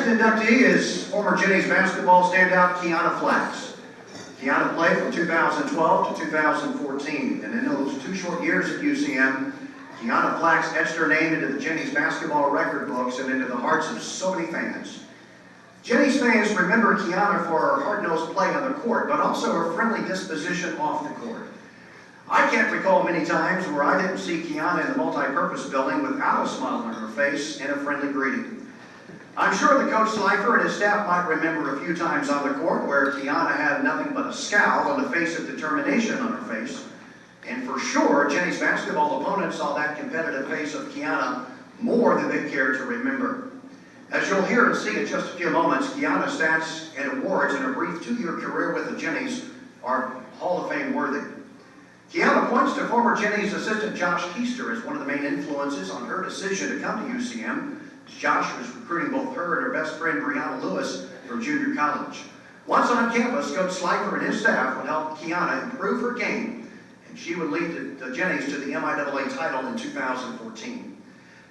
second inductee is former Jennies Basketball standout Keuna Flax. Keuna played from 2012 to 2014, and in those 2 short years at UCM, Keuna Flax etched her name into the Jennies Basketball record books and into the hearts of so many fans. Jennies fans remember Keuna for her hard-nosed play on the court, but also her friendly disposition off the court. I can't recall many times where I didn't see Keuna in the multi-purpose building without a smile on her face and a friendly greeting. I'm sure that Coach Slifer and his staff might remember a few times on the court where Keuna had nothing but a scowl and a face of determination on her face. And for sure, Jennies basketball opponents saw that competitive face of Keuna more than they cared to remember. As you'll hear and see in just a few moments, Keuna's stats and awards in her brief 2-year career with the Jennies are Hall of Fame worthy. Keuna points to former Jennies assistant Josh Keister as one of the main influences on her decision to come to UCM. Josh was recruiting both her and her best friend Brianna Lewis from junior college. Once on campus, Coach Slifer and his staff would help Keuna improve her game, and she would lead the Jennies to the MIAA title in 2014.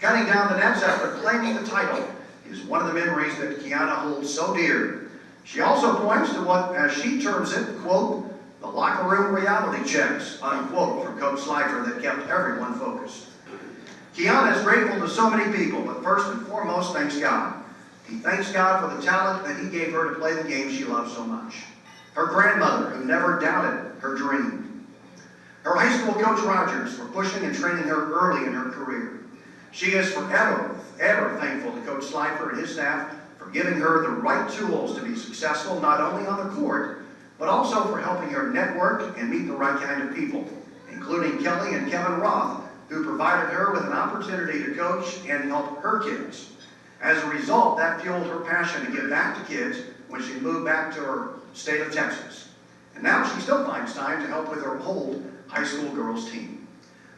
Cutting down the nets after claiming the title is one of the memories that Keuna holds so dear. She also points to what, as she terms it, quote, the locker room reality checks, unquote, from Coach Slifer that kept everyone focused. Keuna is grateful to so many people, but first and foremost, thanks God. He thanks God for the talent that He gave her to play the game she loves so much. Her grandmother, who never doubted her dream. Her high school coach, Rogers, for pushing and training her early in her career. She is forever thankful to Coach Slifer and his staff for giving her the right tools to be successful, not only on the court, but also for helping her network and meet the right kind of people, including Kelly and Kevin Roth, who provided her with an opportunity to coach and help her kids. As a result, that fueled her passion to give back to kids when she moved back to her state of Texas. And now she still finds time to help with her whole high school girls team.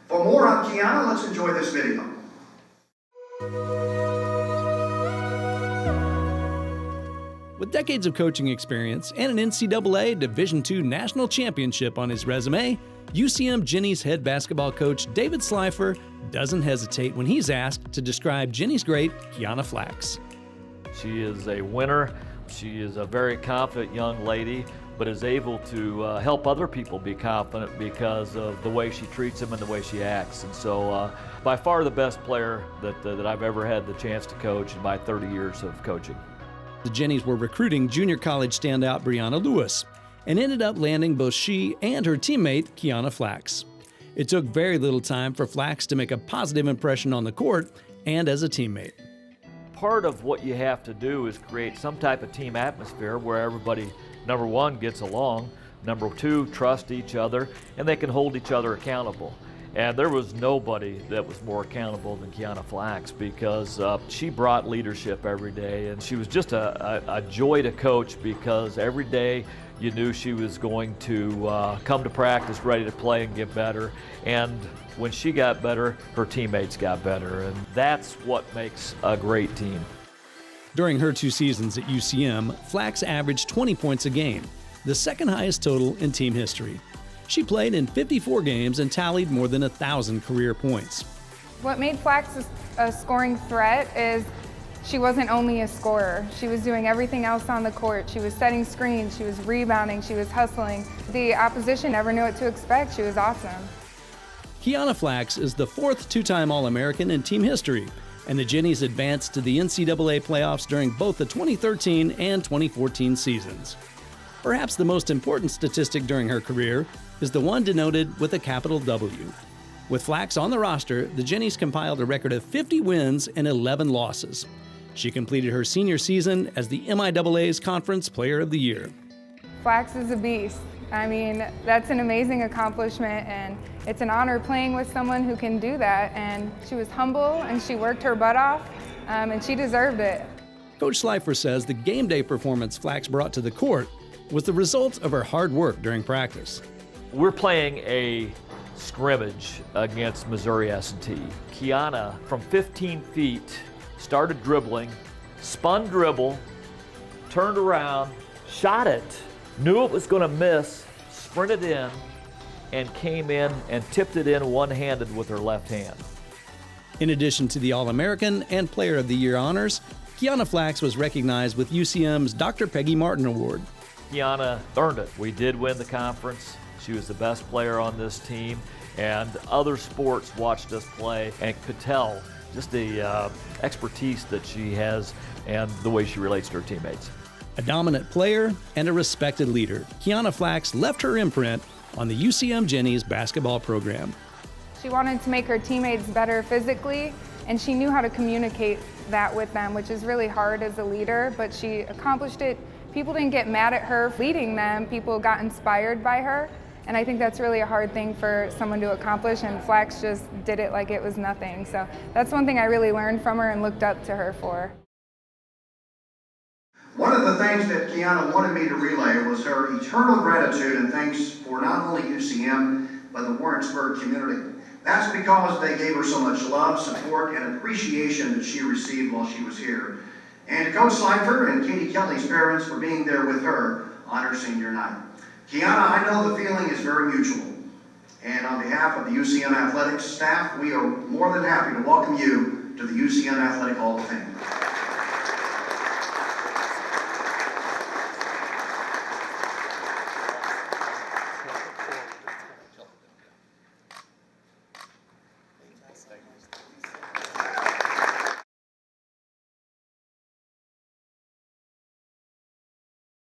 For more on Keuna, let's enjoy this video. With decades of coaching experience and an NCAA Division II national championship on his resume, UCM Jennies head basketball coach David Slifer doesn't hesitate when he's asked to describe Jennies great Keuna Flax. She is a winner. She is a very confident young lady, but is able to help other people be confident because of the way she treats them and the way she acts. And so by far the best player that I've ever had the chance to coach in my 30 years of coaching. The Jennies were recruiting junior college standout Brianna Lewis and ended up landing both she and her teammate Keuna Flax. It took very little time for Flax to make a positive impression on the court and as a teammate. Part of what you have to do is create some type of team atmosphere where everybody, number one, gets along, number two, trust each other, and they can hold each other accountable. And there was nobody that was more accountable than Keuna Flax because she brought leadership every day, and she was just a joy to coach because every day you knew she was going to come to practice ready to play and get better. And when she got better, her teammates got better, and that's what makes a great team. During her 2 seasons at UCM, Flax averaged 20 points a game, the second highest total in team history. She played in 54 games and tallied more than 1,000 career points. What made Flax a scoring threat is she wasn't only a scorer. She was doing everything else on the court. She was setting screens, she was rebounding, she was hustling. The opposition never knew what to expect. She was awesome. Keuna Flax is the 4th 2-time All-American in team history, and the Jennies advanced to the NCAA Playoffs during both the 2013 and 2014 seasons. Perhaps the most important statistic during her career is the one denoted with a capital W. With Flax on the roster, the Jennies compiled a record of 50 wins and 11 losses. She completed her senior season as the MIAA's Conference Player of the Year. Flax is a beast. I mean, that's an amazing accomplishment, and it's an honor playing with someone who can do that. And she was humble, and she worked her butt off, and she deserved it. Coach Slifer says the game day performance Flax brought to the court was the result of her hard work during practice. We're playing a scrimmage against Missouri S&T. Keuna, from 15 feet, started dribbling, spun dribble, turned around, shot it, knew it was going to miss, sprinted in, and came in and tipped it in one-handed with her left hand. In addition to the All-American and Player of the Year honors, Keuna Flax was recognized with UCM's Dr. Peggy Martin Award. Keuna earned it. We did win the conference. She was the best player on this team, and other sports watched us play and could tell just the expertise that she has and the way she relates to her teammates. A dominant player and a respected leader, Keuna Flax left her imprint on the UCM Jennies basketball program. She wanted to make her teammates better physically, and she knew how to communicate that with them, which is really hard as a leader, but she accomplished it. People didn't get mad at her leading them. People got inspired by her, and I think that's really a hard thing for someone to accomplish, and Flax just did it like it was nothing. So that's one thing I really learned from her and looked up to her for. One of the things that Keuna wanted me to relay was her eternal gratitude and thanks for not only UCM, but the Warrensburg community. That's because they gave her so much love, support, and appreciation that she received while she was here. And to Coach Slifer and Katie Kelly's parents for being there with her on her senior night. Keuna, I know the feeling is very mutual. And on behalf of the UCM Athletics staff, we are more than happy to welcome you to the UCM Athletic Hall of Fame.